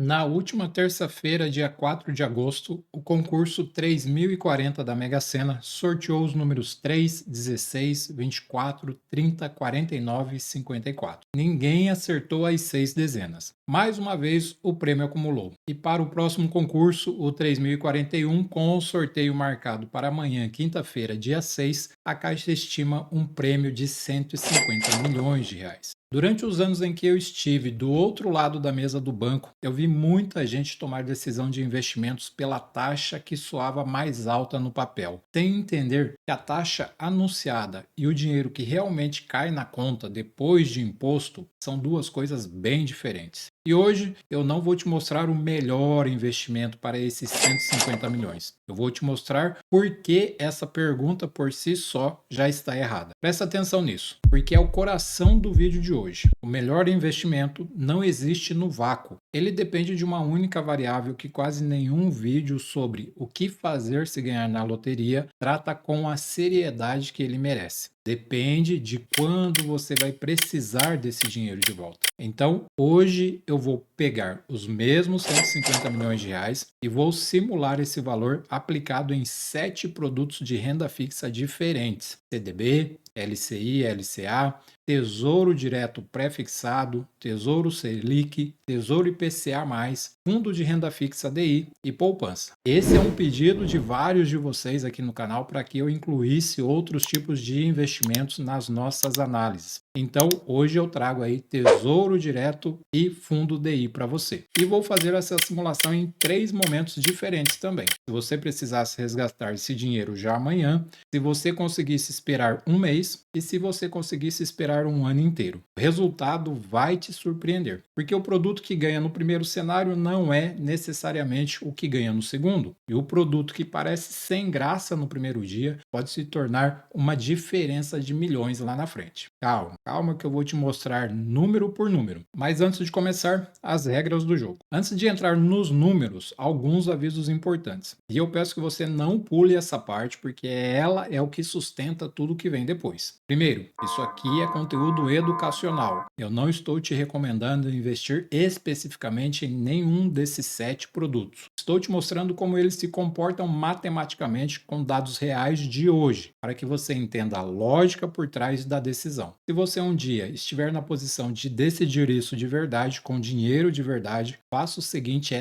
Na última terça-feira, dia 4 de agosto, o concurso 3040 da Mega Sena sorteou os números 3, 16, 24, 30, 49 e 54. Ninguém acertou as 6 dezenas. Mais uma vez, o prêmio acumulou. E para o próximo concurso, o 3041, com o sorteio marcado para amanhã, quinta-feira, dia 6, a Caixa estima um prêmio de 150 milhões de reais. Durante os anos em que eu estive do outro lado da mesa do banco, eu vi muita gente tomar decisão de investimentos pela taxa que soava mais alta no papel, sem entender que a taxa anunciada e o dinheiro que realmente cai na conta depois de imposto são duas coisas bem diferentes. E hoje eu não vou te mostrar o melhor investimento para esses 150 milhões. Eu vou te mostrar por que essa pergunta por si só já está errada. Presta atenção nisso, porque é o coração do vídeo de hoje. O melhor investimento não existe no vácuo. Ele depende de uma única variável que quase nenhum vídeo sobre o que fazer se ganhar na loteria trata com a seriedade que ele merece. Depende de quando você vai precisar desse dinheiro de volta. Então, hoje eu vou pegar os mesmos 150 milhões de reais e vou simular esse valor aplicado em 7 produtos de renda fixa diferentes: CDB, LCI, LCA, Tesouro Direto Pré-fixado, Tesouro Selic, Tesouro IPCA+, Fundo de Renda Fixa DI e Poupança. Esse é um pedido de vários de vocês aqui no canal para que eu incluísse outros tipos de investimentos nas nossas análises. Então, hoje eu trago aí Tesouro Direto e Fundo DI para você. E vou fazer essa simulação em 3 momentos diferentes também. Se você precisasse resgatar esse dinheiro já amanhã, se você conseguisse esperar um mês e se você conseguisse esperar um ano inteiro. O resultado vai te surpreender, porque o produto que ganha no primeiro cenário não é necessariamente o que ganha no segundo. E o produto que parece sem graça no primeiro dia pode se tornar uma diferença de milhões lá na frente. Calma, calma que eu vou te mostrar número por número. Mas antes de começar, as regras do jogo. Antes de entrar nos números, alguns avisos importantes. E eu peço que você não pule essa parte, porque ela é o que sustenta tudo que vem depois. Primeiro, isso aqui é conteúdo educacional. Eu não estou te recomendando investir especificamente em nenhum desses 7 produtos. Estou te mostrando como eles se comportam matematicamente com dados reais de hoje, para que você entenda a lógica por trás da decisão. Se você um dia estiver na posição de decidir isso de verdade, com dinheiro de verdade, faça o seguinte: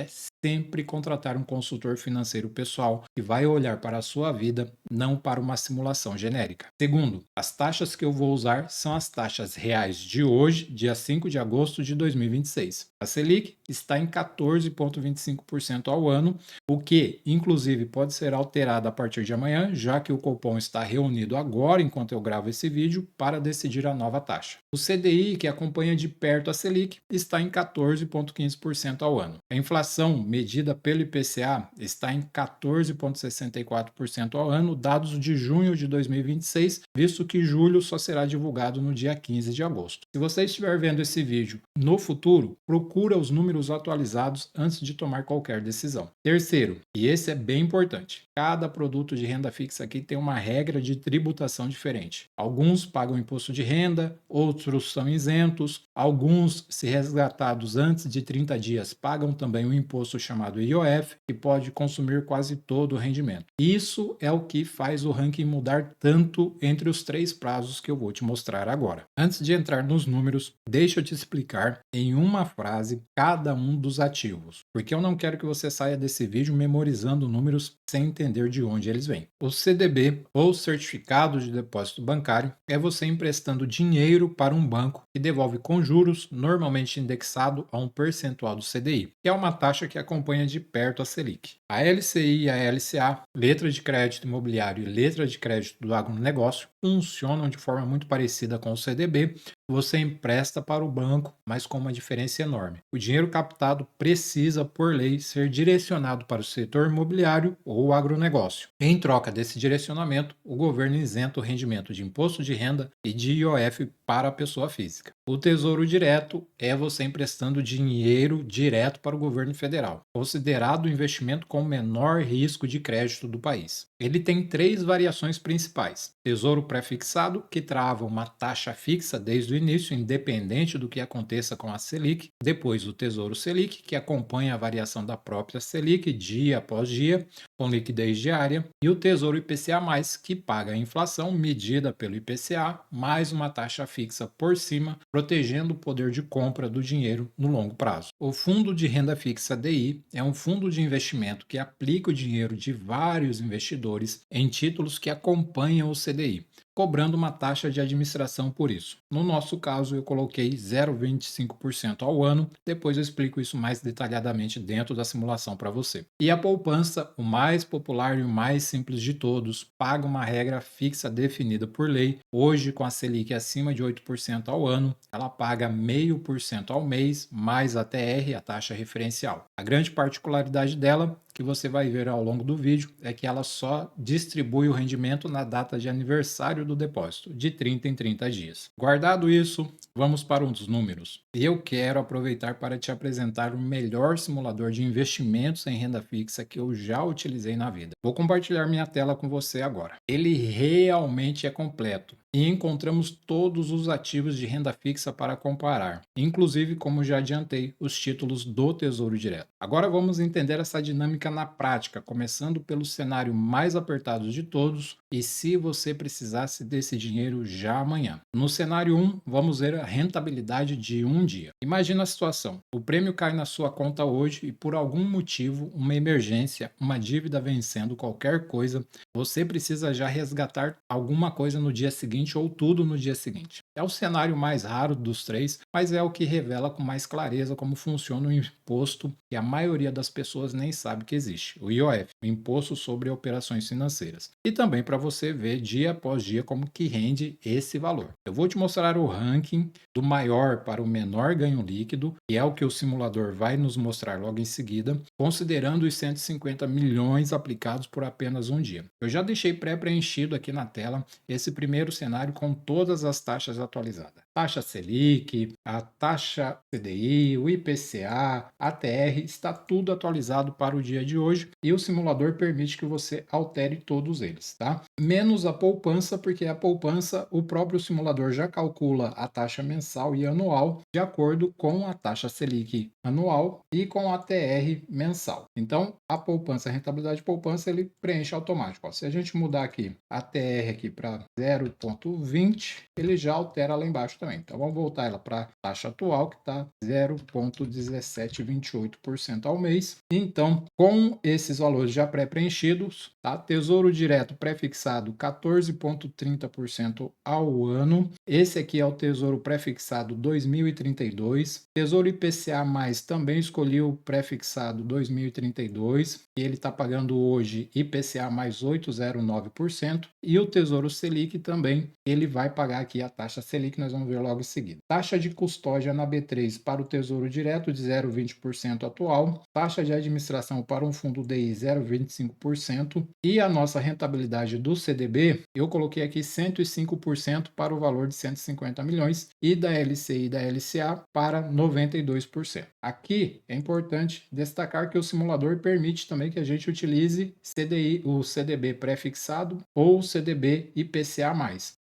sempre contratar um consultor financeiro pessoal que vai olhar para a sua vida, não para uma simulação genérica. Segundo, as taxas que eu vou usar são as taxas reais de hoje, dia 5 de agosto de 2026. A Selic está em 14,25% ao ano, o que, inclusive, pode ser alterado a partir de amanhã, já que o Copom está reunido agora, enquanto eu gravo esse vídeo, para decidir a nova taxa. O CDI, que acompanha de perto a Selic, está em 14,15% ao ano. A inflação, medida pelo IPCA, está em 14,64% ao ano, dados de junho de 2026, visto que julho só será divulgado no dia 15 de agosto. Se você estiver vendo esse vídeo no futuro, procura os números atualizados antes de tomar qualquer decisão. Terceiro, e esse é bem importante, cada produto de renda fixa aqui tem uma regra de tributação diferente. Alguns pagam imposto de renda, outros são isentos, alguns, se resgatados antes de 30 dias, pagam também um imposto chamado IOF, que pode consumir quase todo o rendimento. Isso é o que faz o ranking mudar tanto entre os 3 prazos que eu vou te mostrar agora. Antes de entrar nos números, deixa eu te explicar em uma frase cada um dos ativos, porque eu não quero que você saia desse vídeo memorizando números sem entender de onde eles vêm. O CDB, ou Certificado de Depósito Bancário, é você emprestando dinheiro para um banco que devolve com juros, normalmente indexado a um percentual do CDI, que é uma taxa que acompanha de perto a Selic. A LCI e a LCA, letra de crédito imobiliário e letra de crédito do agronegócio, funcionam de forma muito parecida com o CDB. Você empresta para o banco, mas com uma diferença enorme. O dinheiro captado precisa, por lei, ser direcionado para o setor imobiliário ou agronegócio. Em troca desse direcionamento, o governo isenta o rendimento de imposto de renda e de IOF para a pessoa física. O Tesouro Direto é você emprestando dinheiro direto para o governo federal, considerado o investimento com menor risco de crédito do país. Ele tem 3 variações principais: Tesouro Pré-fixado, que trava uma taxa fixa desde o início, independente do que aconteça com a Selic. Depois o Tesouro Selic, que acompanha a variação da própria Selic dia após dia, com liquidez diária, e o Tesouro IPCA+, que paga a inflação medida pelo IPCA, mais uma taxa fixa por cima, protegendo o poder de compra do dinheiro no longo prazo. O Fundo de Renda Fixa DI é um fundo de investimento que aplica o dinheiro de vários investidores em títulos que acompanham o CDI, cobrando uma taxa de administração por isso. No nosso caso, eu coloquei 0,25% ao ano, depois eu explico isso mais detalhadamente dentro da simulação para você. E a poupança, o mais popular e o mais simples de todos, paga uma regra fixa definida por lei. Hoje, com a Selic acima de 8% ao ano, ela paga 0,5% ao mês, mais a TR, a taxa referencial. A grande particularidade dela, que você vai ver ao longo do vídeo, é que ela só distribui o rendimento na data de aniversário do depósito, de 30 em 30 dias. Guardado isso, vamos para os números. Eu quero aproveitar para te apresentar o melhor simulador de investimentos em renda fixa que eu já utilizei na vida. Vou compartilhar minha tela com você agora. Ele realmente é completo e encontramos todos os ativos de renda fixa para comparar, inclusive, como já adiantei, os títulos do Tesouro Direto. Agora vamos entender essa dinâmica na prática, começando pelo cenário mais apertado de todos e se você precisasse desse dinheiro já amanhã. No cenário 1, vamos ver a rentabilidade de um dia. Imagina a situação: o prêmio cai na sua conta hoje e por algum motivo, uma emergência, uma dívida vencendo, qualquer coisa, você precisa já resgatar alguma coisa no dia seguinte ou tudo no dia seguinte. É o cenário mais raro dos três, mas é o que revela com mais clareza como funciona o imposto que a maioria das pessoas nem sabe que existe, o IOF, o Imposto sobre Operações Financeiras. E também para você ver dia após dia como que rende esse valor. Eu vou te mostrar o ranking do maior para o menor ganho líquido, e é o que o simulador vai nos mostrar logo em seguida, considerando os 150 milhões aplicados por apenas um dia. Eu já deixei pré-preenchido aqui na tela esse primeiro cenário com todas as taxas atualizadas. Taxa Selic, a taxa CDI, o IPCA, a TR, está tudo atualizado para o dia de hoje e o simulador permite que você altere todos eles, tá? Menos a poupança, porque a poupança o próprio simulador já calcula a taxa mensal e anual de acordo com a taxa Selic anual e com a TR mensal. Então, a poupança, a rentabilidade de poupança, ele preenche automático. Ó, se a gente mudar aqui a TR aqui para 0,20, ele já altera lá embaixo também. Então, vamos voltar ela para a taxa atual, que está 0,1728% ao mês. Então, com esses valores já pré-preenchidos, tá? Tesouro Direto pré-fixado 14,30% ao ano. Esse aqui é o Tesouro pré-fixado 2032. Tesouro IPCA+, também escolhi o pré-fixado 2032, e ele está pagando hoje IPCA mais 8,09%, e o Tesouro Selic também, ele vai pagar aqui a taxa Selic, nós vamos ver logo em seguida. Taxa de custódia na B3 para o Tesouro Direto de 0,20% atual, taxa de administração para um fundo DI 0,25%, e a nossa rentabilidade do CDB, eu coloquei aqui 105% para o valor de 150 milhões, e da LCI e da LCA para 92%. Aqui é importante destacar que o simulador permite também que a gente utilize CDI, o CDB pré-fixado ou CDB IPCA+.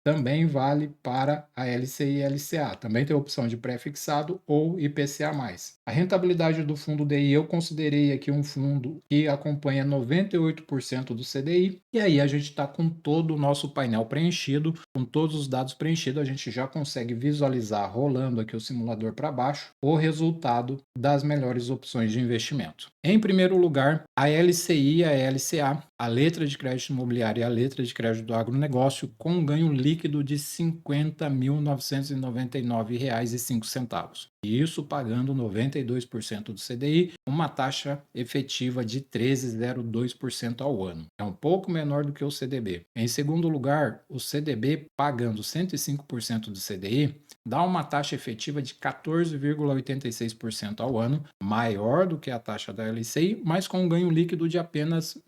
Também vale para a LCI e LCA. Também tem a opção de pré-fixado ou IPCA+. A rentabilidade do fundo DI eu considerei aqui um fundo que acompanha 98% do CDI. E aí a gente está com todo o nosso painel preenchido, com todos os dados preenchidos, a gente já consegue visualizar rolando aqui o simulador para baixo o resultado das melhores opções de investimento. Em primeiro lugar, a LCI e a LCA, a letra de crédito imobiliário e a letra de crédito do agronegócio, com um ganho líquido de R$ 50.999,05. Isso pagando 92% do CDI, uma taxa efetiva de 13,02% ao ano. É um pouco menor do que o CDB. Em segundo lugar, o CDB pagando 105% do CDI dá uma taxa efetiva de 14,86% ao ano, maior do que a taxa da LCI, mas com um ganho líquido de apenas R$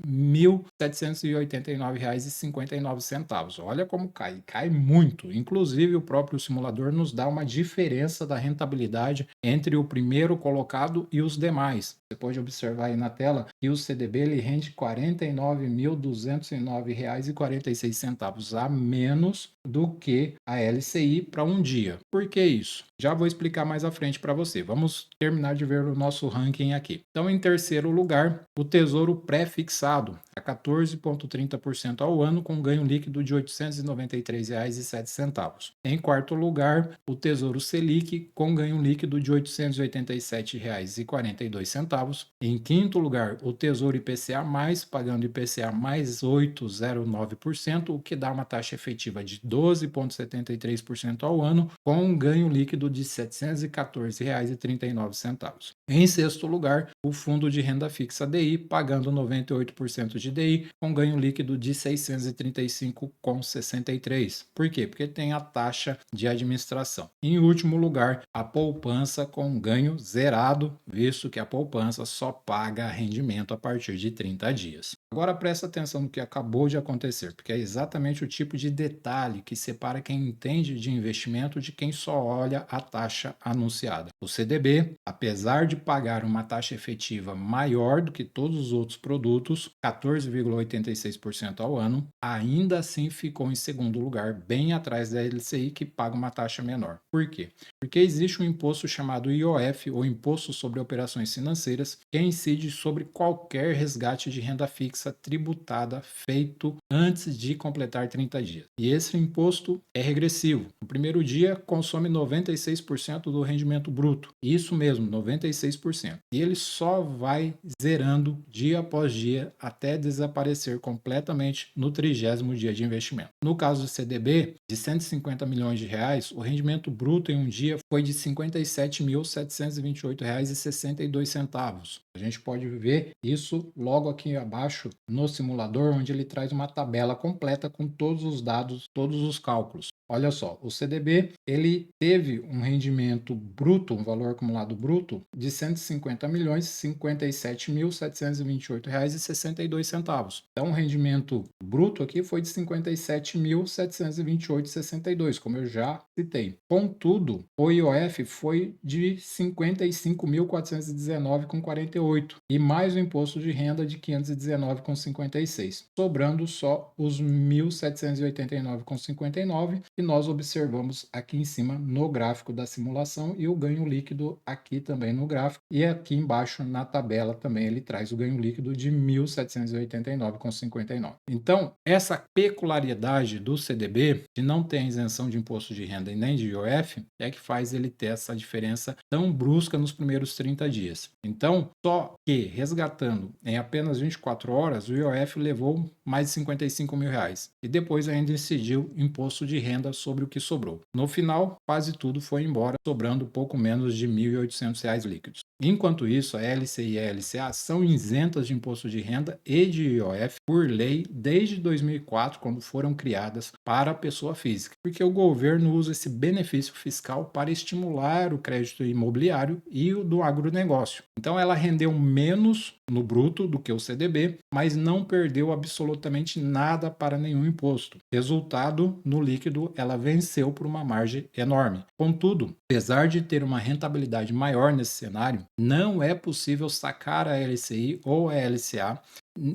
1.789,59. Olha como cai muito. Inclusive, o próprio simulador nos dá uma diferença da rentabilidade entre o primeiro colocado e os demais. Você pode observar aí na tela que o CDB ele rende R$ 49.209,46 a menos do que a LCI para um dia. Por que isso? Já vou explicar mais à frente para você. Vamos terminar de ver o nosso ranking aqui. Então, em terceiro lugar, o Tesouro Pré-fixado, a 14,30% ao ano, com ganho líquido de R$ 893,07. Em quarto lugar, o Tesouro Selic, com ganho líquido de R$ 887,42. Em quinto lugar, o Tesouro IPCA+, pagando IPCA mais 8,09%, o que dá uma taxa efetiva de 12,73% ao ano, com um ganho líquido de R$ 714,39. Em sexto lugar, o Fundo de Renda Fixa DI, pagando 98% de DI, com ganho líquido de R$ 635,63. Por quê? Porque tem a taxa de administração. Em último lugar, a poupança com ganho zerado, visto que a poupança só paga rendimento a partir de 30 dias. Agora presta atenção no que acabou de acontecer, porque é exatamente o tipo de detalhe que separa quem entende de investimento de quem só olha a taxa anunciada. O CDB, apesar de pagar uma taxa efetiva maior do que todos os outros produtos, 14,86% ao ano, ainda assim ficou em segundo lugar, bem atrás da LCI, que paga uma taxa menor. Por quê? Porque existe um imposto chamado IOF, ou Imposto sobre Operações Financeiras, que incide sobre qualquer resgate de renda fixa tributada feito antes de completar 30 dias. E esse imposto é regressivo. No primeiro dia, consome 96% do rendimento bruto. Isso mesmo, 96%. E ele só vai zerando dia após dia até desaparecer completamente no 30º dia de investimento. No caso do CDB, de 150 milhões de reais, o rendimento bruto em um dia foi de R$ 57.728,62. A gente pode ver isso logo aqui abaixo no simulador, onde ele traz uma tabela completa com todos os dados, todos os cálculos. Olha só, o CDB ele teve um rendimento bruto, um valor acumulado bruto de R$ 150.057.728,62. Então, o rendimento bruto aqui foi de R$ 57.728,62, como eu já citei. Contudo, o IOF foi de R$ 55.419,48 e mais o imposto de renda de R$ 519,56, sobrando só os R$ 1.789,59 que nós observamos aqui em cima no gráfico da simulação e o ganho líquido aqui também no gráfico, e aqui embaixo na tabela também ele traz o ganho líquido de R$ 1.789,59. Então, essa peculiaridade do CDB, de não ter isenção de imposto de renda e nem de IOF, é que faz ele ter essa diferença tão brusca nos primeiros 30 dias. Então, só que resgatando em apenas 24 horas, o IOF levou mais de 55 mil reais e depois ainda incidiu imposto de renda sobre o que sobrou. No final, quase tudo foi embora, sobrando pouco menos de R$ 1.800 líquidos. Enquanto isso, a LCI e a LCA são isentas de imposto de renda e de IOF por lei desde 2004, quando foram criadas para a pessoa física, porque o governo usa esse benefício fiscal para estimular o crédito imobiliário e o do agronegócio. Então ela rendeu menos no bruto do que o CDB, mas não perdeu absolutamente nada para nenhum imposto. Resultado, no líquido, ela venceu por uma margem enorme. Contudo, apesar de ter uma rentabilidade maior nesse cenário, não é possível sacar a LCI ou a LCA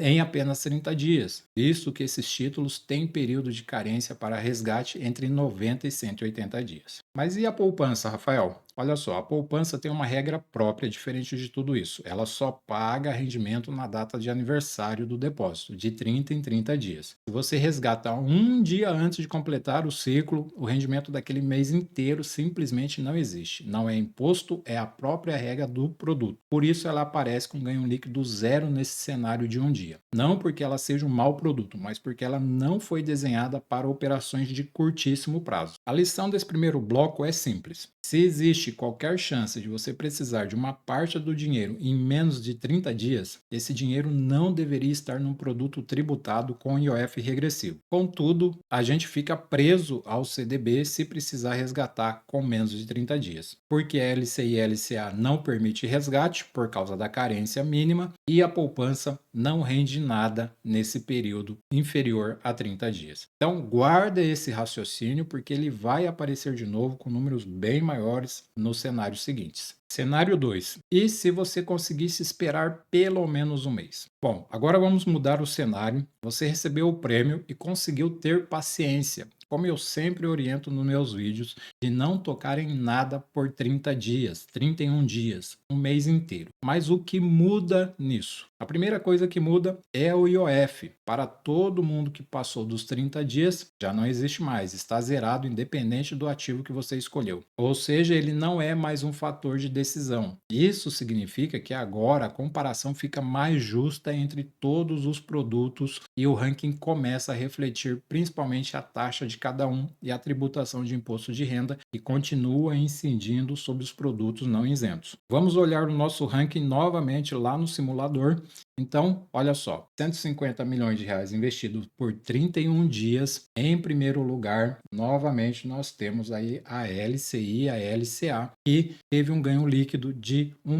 em apenas 30 dias, visto que esses títulos têm período de carência para resgate entre 90 e 180 dias. Mas e a poupança, Rafael? Olha só, a poupança tem uma regra própria diferente de tudo isso. Ela só paga rendimento na data de aniversário do depósito, de 30 em 30 dias. Se você resgata um dia antes de completar o ciclo, o rendimento daquele mês inteiro simplesmente não existe. Não é imposto, é a própria regra do produto. Por isso ela aparece com ganho líquido zero nesse cenário de um dia. Não porque ela seja um mau produto, mas porque ela não foi desenhada para operações de curtíssimo prazo. A lição desse primeiro bloco é simples. Se existe qualquer chance de você precisar de uma parte do dinheiro em menos de 30 dias, esse dinheiro não deveria estar num produto tributado com IOF regressivo. Contudo, a gente fica preso ao CDB se precisar resgatar com menos de 30 dias, porque a LCI e a LCA não permite resgate por causa da carência mínima e a poupança não rende nada nesse período inferior a 30 dias. Então, guarda esse raciocínio porque ele vai aparecer de novo com números bem maiores nos cenários seguintes. Cenário 2. E se você conseguisse esperar pelo menos um mês? Bom, agora vamos mudar o cenário. Você recebeu o prêmio e conseguiu ter paciência como eu sempre oriento nos meus vídeos, de não tocar em nada por 30 dias, 31 dias, um mês inteiro. Mas o que muda nisso? A primeira coisa que muda é o IOF. Para todo mundo que passou dos 30 dias, já não existe mais, está zerado independente do ativo que você escolheu. Ou seja, ele não é mais um fator de decisão. Isso significa que agora a comparação fica mais justa entre todos os produtos e o ranking começa a refletir principalmente a taxa de cada um e a tributação de imposto de renda e continua incidindo sobre os produtos não isentos. Vamos olhar o nosso ranking novamente lá no simulador. Então, olha só, 150 milhões de reais investidos por 31 dias. Em primeiro lugar, novamente nós temos aí a LCI, a LCA, que teve um ganho líquido de R$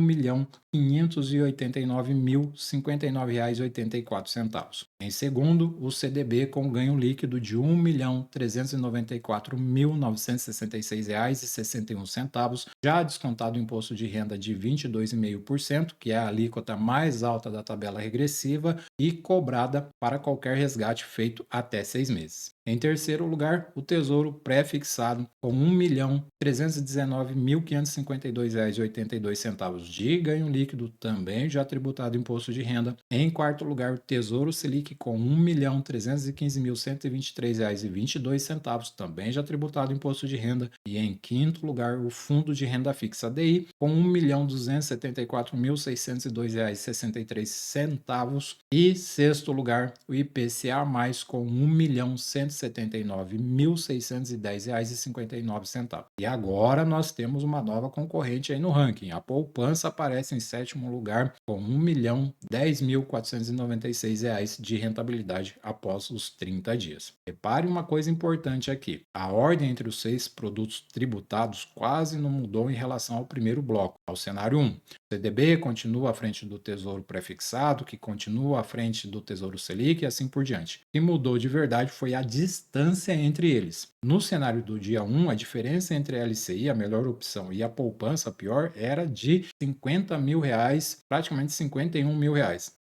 1.589.059,84. Em segundo, o CDB com ganho líquido de R$ 1.394.966,61, já descontado o imposto de renda de 22,5%, que é a alíquota mais alta da tabela regressiva e cobrada para qualquer resgate feito até 6 meses. Em terceiro lugar, o Tesouro pré-fixado com R$ 1.319.552,82 de ganho líquido, também já tributado imposto de renda. Em quarto lugar, o Tesouro Selic com R$ 1.315.123,22, também já tributado imposto de renda. E em quinto lugar, o Fundo de Renda Fixa DI com R$ 1.274.602,63. E sexto lugar, o IPCA+, com R$ 1.179.610,59. E agora nós temos uma nova concorrente aí no ranking. A poupança aparece em sétimo lugar com R$ 1.010.496 de rentabilidade após os 30 dias. Repare uma coisa importante aqui. A ordem entre os 6 produtos tributados quase não mudou em relação ao primeiro bloco, ao cenário 1. O CDB continua à frente do Tesouro Prefixado, que continua à frente do Tesouro Selic e assim por diante. O que mudou de verdade foi a distância entre eles. No cenário do dia 1, a diferença entre a LCI, a melhor opção, e a poupança, a pior, era de R$ 50 mil, praticamente R$ 51 mil.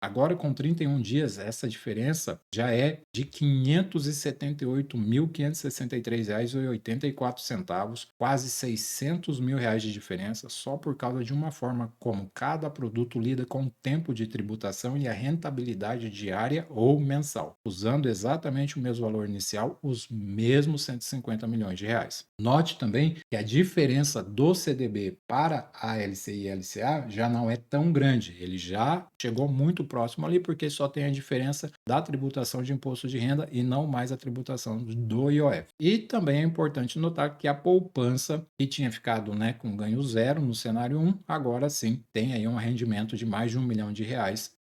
Agora, com 31 dias, essa diferença já é de R$ 578.563,84, quase R$ 600 mil de diferença, só por causa de uma forma como cada produto lida com o tempo de tributação e a rentabilidade diária ou mensal, usando exatamente o mesmo valor inicial, os mesmos 150 milhões de reais. Note também que a diferença do CDB para a LCI e LCA já não é tão grande, ele já chegou muito próximo ali porque só tem a diferença da tributação de imposto de renda e não mais a tributação do IOF. E também é importante notar que a poupança, que tinha ficado com ganho zero no cenário 1, agora sim tem aí um rendimento de mais de R$ 1 milhão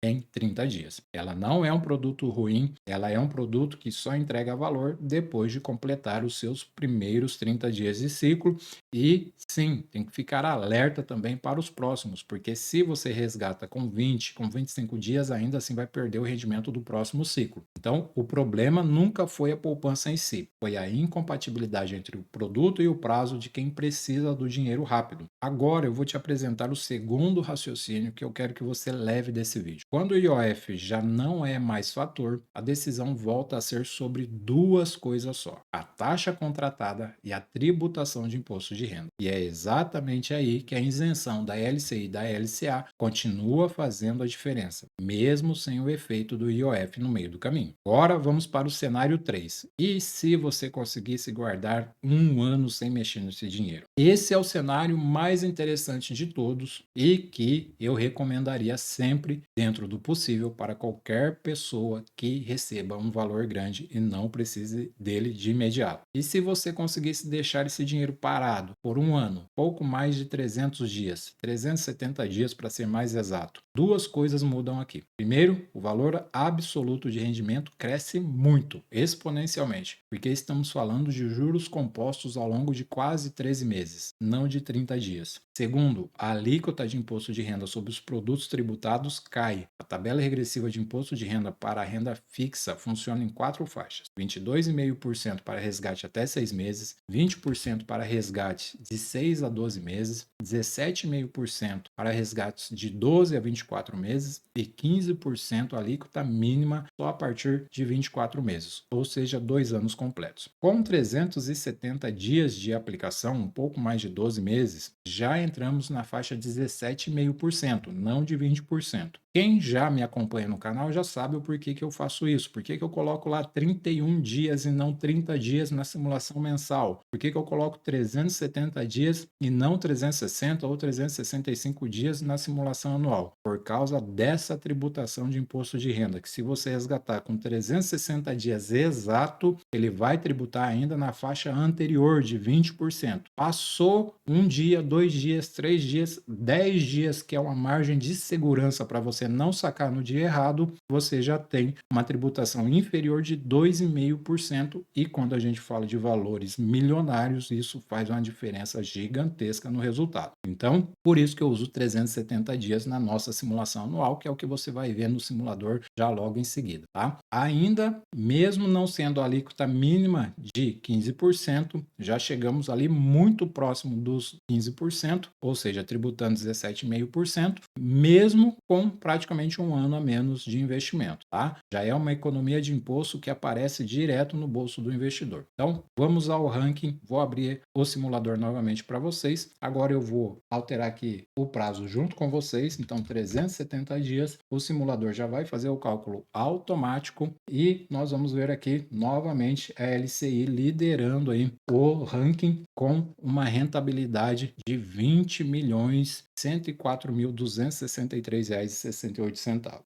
em 30 dias. Ela não é um produto ruim, ela é um produto que só entrega valor depois de completar os seus primeiros 30 dias de ciclo. E sim, tem que ficar alerta também para os próximos, porque se você resgata com 20, com 25 dias, ainda assim vai perder o rendimento do próximo ciclo. Então, o problema nunca foi a poupança em si, foi a incompatibilidade entre o produto e o prazo de quem precisa do dinheiro rápido. Agora eu vou te apresentar o segundo raciocínio que eu quero que você leve desse vídeo. Quando o IOF já não é mais fator, a decisão volta a ser sobre duas coisas só: a taxa contratada e a tributação de imposto de renda. E é exatamente aí que a isenção da LCI e da LCA continua fazendo a diferença, mesmo sem o efeito do IOF no meio do caminho. Agora vamos para o cenário 3. E se você conseguisse guardar um ano sem mexer nesse dinheiro? Esse é o cenário mais interessante de todos e que eu recomendaria sempre, dentro do possível, para qualquer pessoa que receba um valor grande e não precise dele de imediato. E se você conseguisse deixar esse dinheiro parado por um ano, pouco mais de 300 dias, 370 dias para ser mais exato, duas coisas mudam aqui. Primeiro, o valor absoluto de rendimento cresce muito, exponencialmente, porque estamos falando de juros compostos ao longo de quase 13 meses, não de 30 dias. Segundo, a alíquota de imposto de renda sobre os produtos tributados cai. A tabela regressiva de imposto de renda para a renda fixa funciona em 4 faixas: 22,5% para resgate até 6 meses, 20% para resgate de 6 a 12 meses, 17,5% para resgates de 12 a 24 24 meses e 15% alíquota mínima só a partir de 24 meses, ou seja, 2 anos completos. Com 370 dias de aplicação, um pouco mais de 12 meses, já entramos na faixa 17,5%, não de 20%. Quem já me acompanha no canal já sabe o porquê que eu faço isso, por que eu coloco lá 31 dias e não 30 dias na simulação mensal, por que eu coloco 370 dias e não 360 ou 365 dias na simulação anual, por causa dessa tributação de imposto de renda, que se você resgatar com 360 dias exato, ele vai tributar ainda na faixa anterior de 20%. Passou um dia, 2 dias, 3 dias, 10 dias, que é uma margem de segurança para você não sacar no dia errado, você já tem uma tributação inferior de 2,5%, e quando a gente fala de valores milionários, isso faz uma diferença gigantesca no resultado. Então, por isso que eu uso 370 dias na nossa simulação anual, que é o que você vai ver no simulador já logo em seguida, tá? Ainda, mesmo não sendo a alíquota mínima de 15%, já chegamos ali muito próximo dos 15%, ou seja, tributando 17,5%, mesmo com praticamente um ano a menos de investimento, tá? Já é uma economia de imposto que aparece direto no bolso do investidor. Então, vamos ao ranking. Vou abrir o simulador novamente para vocês. Agora eu vou alterar aqui o prazo junto com vocês. Então, 370 dias. O simulador já vai fazer o cálculo automático e nós vamos ver aqui novamente a LCI liderando aí o ranking com uma rentabilidade de 20.104.263,68.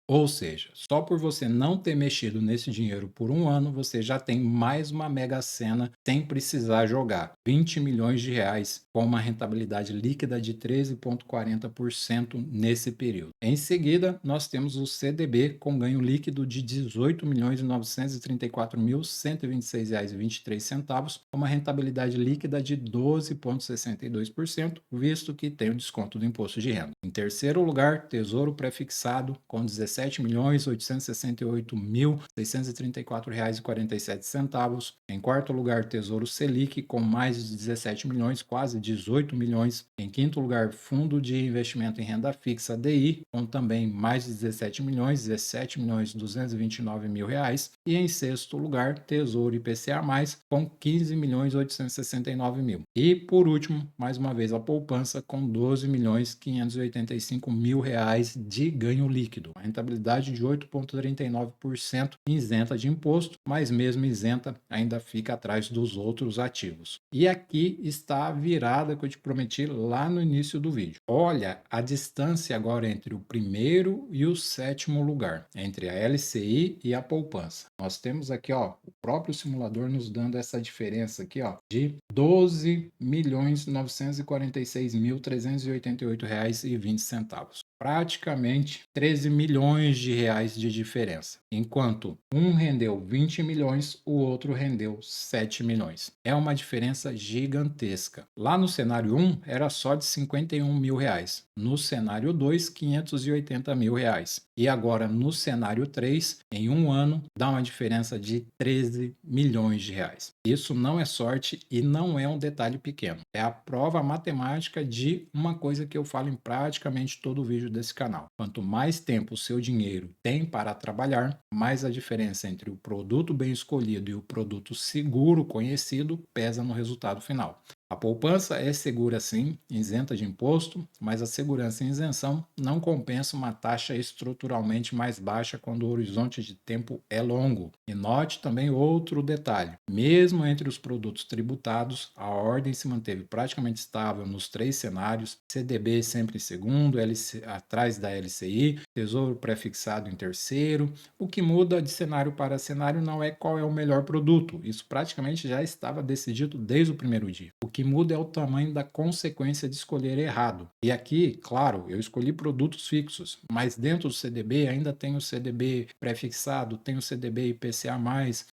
Ou seja, só por você não ter mexido nesse dinheiro por um ano, você já tem mais uma Mega Sena sem precisar jogar. 20 milhões de reais com uma rentabilidade líquida de 13,40% nesse período. Em seguida, nós temos o CDB com ganho líquido de 18.934.126,23, com uma rentabilidade líquida de 12,62%, visto que tem o desconto do imposto de renda. Em terceiro lugar, Tesouro Prefixado com 17.868.634,47. Em quarto lugar, Tesouro Selic com mais de 17 milhões, quase 18 milhões. Em quinto lugar, Fundo de Investimento em Renda Fixa DI com também mais de 17 milhões, 17 milhões 229 mil reais. E em sexto lugar, Tesouro IPCA+, com 15 milhões 869 mil. E por último, mais uma vez a poupança com 12 milhões 585 mil reais de ganho líquido. A rentabilidade de 8,39% isenta de imposto, mas mesmo isenta ainda fica atrás dos outros ativos. E aqui está a virada que eu te prometi lá no início do vídeo. Olha a distância agora entre o primeiro e o sétimo lugar, entre a LCI e a poupança. Nós temos aqui, ó, o próprio simulador nos dando essa diferença aqui, ó, de 12.946.388,20. Praticamente 13 milhões de reais de diferença. Enquanto um rendeu 20 milhões, o outro rendeu 7 milhões. É uma diferença gigantesca. Lá no cenário 1 era só de 51 mil reais. No cenário 2, 580 mil reais. E agora no cenário 3, em um ano, dá uma diferença de 13 milhões de reais. Isso não é sorte e não é um detalhe pequeno. É a prova matemática de uma coisa que eu falo em praticamente todo o vídeo desse canal. Quanto mais tempo o seu dinheiro tem para trabalhar, mais a diferença entre o produto bem escolhido e o produto seguro conhecido pesa no resultado final. A poupança é segura sim, isenta de imposto, mas a segurança e isenção não compensa uma taxa estruturalmente mais baixa quando o horizonte de tempo é longo. E note também outro detalhe: mesmo entre os produtos tributados, a ordem se manteve praticamente estável nos 3 cenários, CDB sempre em segundo, atrás da LCI, Tesouro Prefixado em terceiro. O que muda de cenário para cenário não é qual é o melhor produto, isso praticamente já estava decidido desde o primeiro dia. O que muda é o tamanho da consequência de escolher errado. E aqui, claro, eu escolhi produtos fixos, mas dentro do CDB ainda tem o CDB prefixado, tem o CDB IPCA+,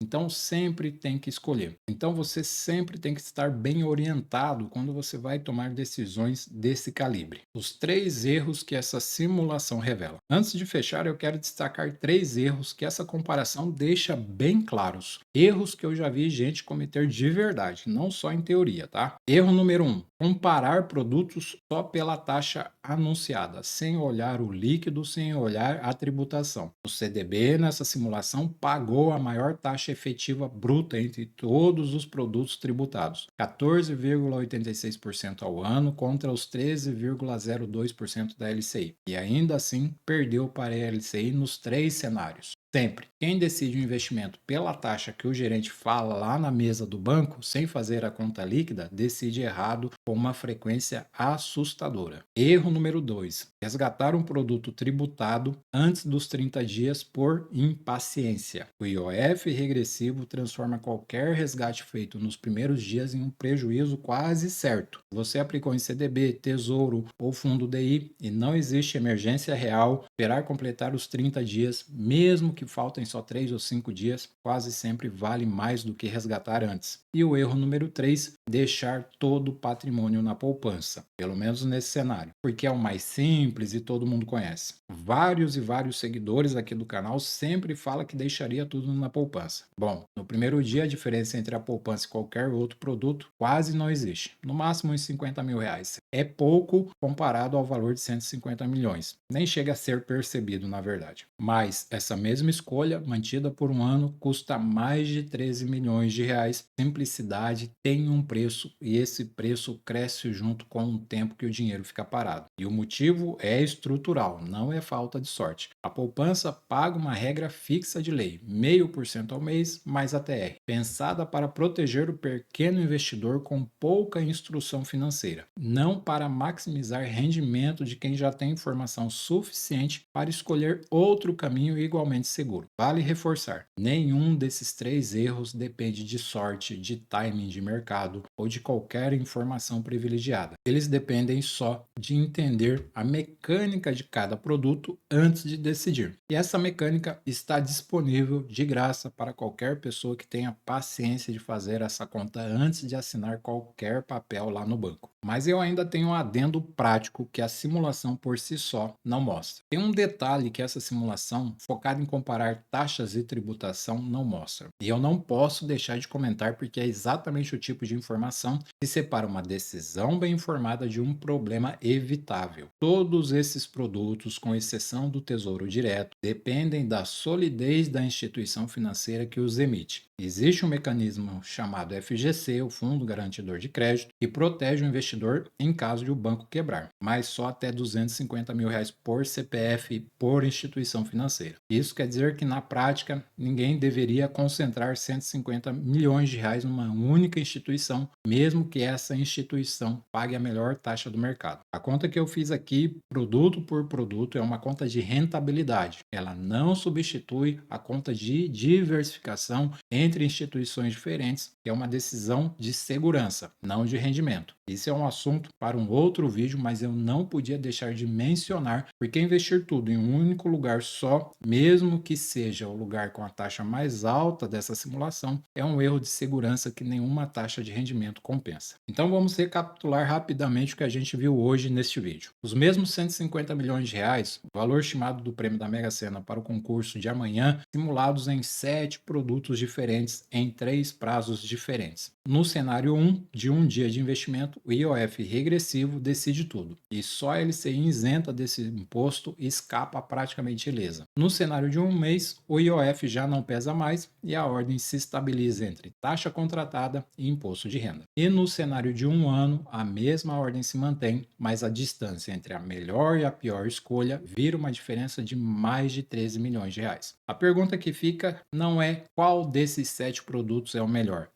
então sempre tem que escolher. Então você sempre tem que estar bem orientado quando você vai tomar decisões desse calibre. Os 3 erros que essa simulação revela. Antes de fechar, eu quero destacar 3 erros que essa comparação deixa bem claros. Erros que eu já vi gente cometer de verdade, não só em teoria, tá? tá? Erro número 1. Comparar produtos só pela taxa anunciada, sem olhar o líquido, sem olhar a tributação. O CDB, nessa simulação, pagou a maior taxa efetiva bruta entre todos os produtos tributados, 14,86% ao ano contra os 13,02% da LCI. E ainda assim, perdeu para a LCI nos 3 cenários. Sempre. Quem decide o investimento pela taxa que o gerente fala lá na mesa do banco, sem fazer a conta líquida, decide errado com uma frequência assustadora. Erro número 2. Resgatar um produto tributado antes dos 30 dias por impaciência. O IOF regressivo transforma qualquer resgate feito nos primeiros dias em um prejuízo quase certo. Você aplicou em CDB, Tesouro ou Fundo DI e não existe emergência real, esperar completar os 30 dias, mesmo que faltem só 3 ou 5 dias, quase sempre vale mais do que resgatar antes. E o erro número 3, deixar todo o patrimônio na poupança, pelo menos nesse cenário, porque é o mais simples e todo mundo conhece. Vários e vários seguidores aqui do canal sempre falam que deixaria tudo na poupança. Bom, no primeiro dia a diferença entre a poupança e qualquer outro produto quase não existe, no máximo uns 50 mil reais. É pouco comparado ao valor de 150 milhões, nem chega a ser percebido na verdade. Mas essa mesma escolha, mantida por um ano, custa mais de 13 milhões de reais. Simplicidade tem um preço e esse preço cresce junto com o tempo que o dinheiro fica parado. E o motivo é estrutural, não é falta de sorte. A poupança paga uma regra fixa de lei, 0,5% ao mês mais ATR, pensada para proteger o pequeno investidor com pouca instrução financeira, não para maximizar rendimento de quem já tem informação suficiente para escolher outro caminho igualmente seguro. Vale reforçar, nenhum desses 3 erros depende de sorte, de timing de mercado ou de qualquer informação privilegiada. Eles dependem só de entender a mecânica de cada produto antes de decidir. E essa mecânica está disponível de graça para qualquer pessoa que tenha paciência de fazer essa conta antes de assinar qualquer papel lá no banco. Mas eu ainda tenho um adendo prático que a simulação por si só não mostra. Tem um detalhe que essa simulação, focada em comparar taxas e tributação, não mostra. E eu não posso deixar de comentar porque é exatamente o tipo de informação que separa uma decisão bem informada de um problema evitável. Todos esses produtos, com exceção do Tesouro Direto, dependem da solidez da instituição financeira que os emite. Existe um mecanismo chamado FGC, o Fundo Garantidor de Crédito, que protege o investidor em caso de o banco quebrar, mas só até 250 mil reais por CPF e por instituição financeira. Isso quer dizer que, na prática, ninguém deveria concentrar 150 milhões de reais numa única instituição, mesmo que essa instituição pague a melhor taxa do mercado. A conta que eu fiz aqui, produto por produto, é uma conta de rentabilidade. Ela não substitui a conta de diversificação entre instituições diferentes, que é uma decisão de segurança, não de rendimento. Isso é um assunto para um outro vídeo, mas eu não podia deixar de mencionar, porque investir tudo em um único lugar só, mesmo que seja o lugar com a taxa mais alta dessa simulação, é um erro de segurança que nenhuma taxa de rendimento compensa. Então vamos recapitular rapidamente o que a gente viu hoje neste vídeo. Os mesmos 150 milhões de reais, o valor estimado do prêmio da Mega Sena para o concurso de amanhã, simulados em 7 produtos diferentes em 3 prazos diferentes. No cenário 1, de um dia de investimento, o IOF regressivo decide tudo, e só a LCI isenta desse imposto e escapa praticamente ilesa. No cenário de um mês, o IOF já não pesa mais e a ordem se estabiliza entre taxa contratada e imposto de renda. E no cenário de um ano, a mesma ordem se mantém, mas a distância entre a melhor e a pior escolha vira uma diferença de mais de 13 milhões de reais. A pergunta que fica não é qual desses 7 produtos é o melhor,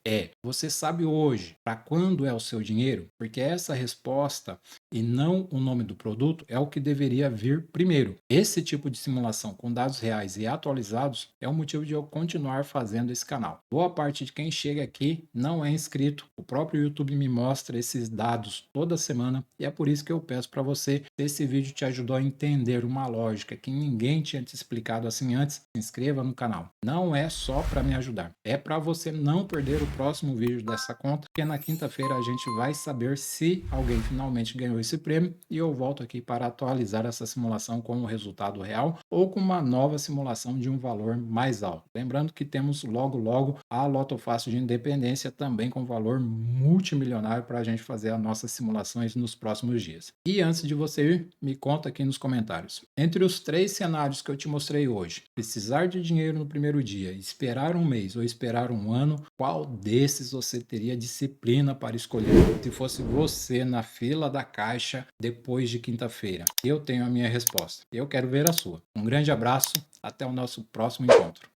você sabe hoje para quando é o seu dinheiro? Porque essa resposta e não o nome do produto é o que deveria vir primeiro. Esse tipo de simulação com dados reais e atualizados é o motivo de eu continuar fazendo esse canal. Boa parte de quem chega aqui não é inscrito. O próprio YouTube me mostra esses dados toda semana e é por isso que eu peço para você, se esse vídeo te ajudou a entender uma lógica que ninguém tinha te explicado assim antes, se inscreva no canal. Não é só para me ajudar, é para você não perder o próximo vídeo dessa conta, porque na quinta-feira a gente vai saber se alguém finalmente ganhou esse prêmio e eu volto aqui para atualizar essa simulação com com o resultado real ou com uma nova simulação de um valor mais alto. Lembrando que temos logo logo a Loto Fácil de Independência também com valor multimilionário para a gente fazer as nossas simulações nos próximos dias. E antes de você ir, me conta aqui nos comentários. Entre os 3 cenários que eu te mostrei hoje, precisar de dinheiro no primeiro dia, esperar um mês ou esperar um ano, qual desses você teria disciplina para escolher? Se fosse você na fila da caixa depois de quinta-feira, eu tenho a minha resposta. Eu quero ver a sua. Um grande abraço, até o nosso próximo encontro.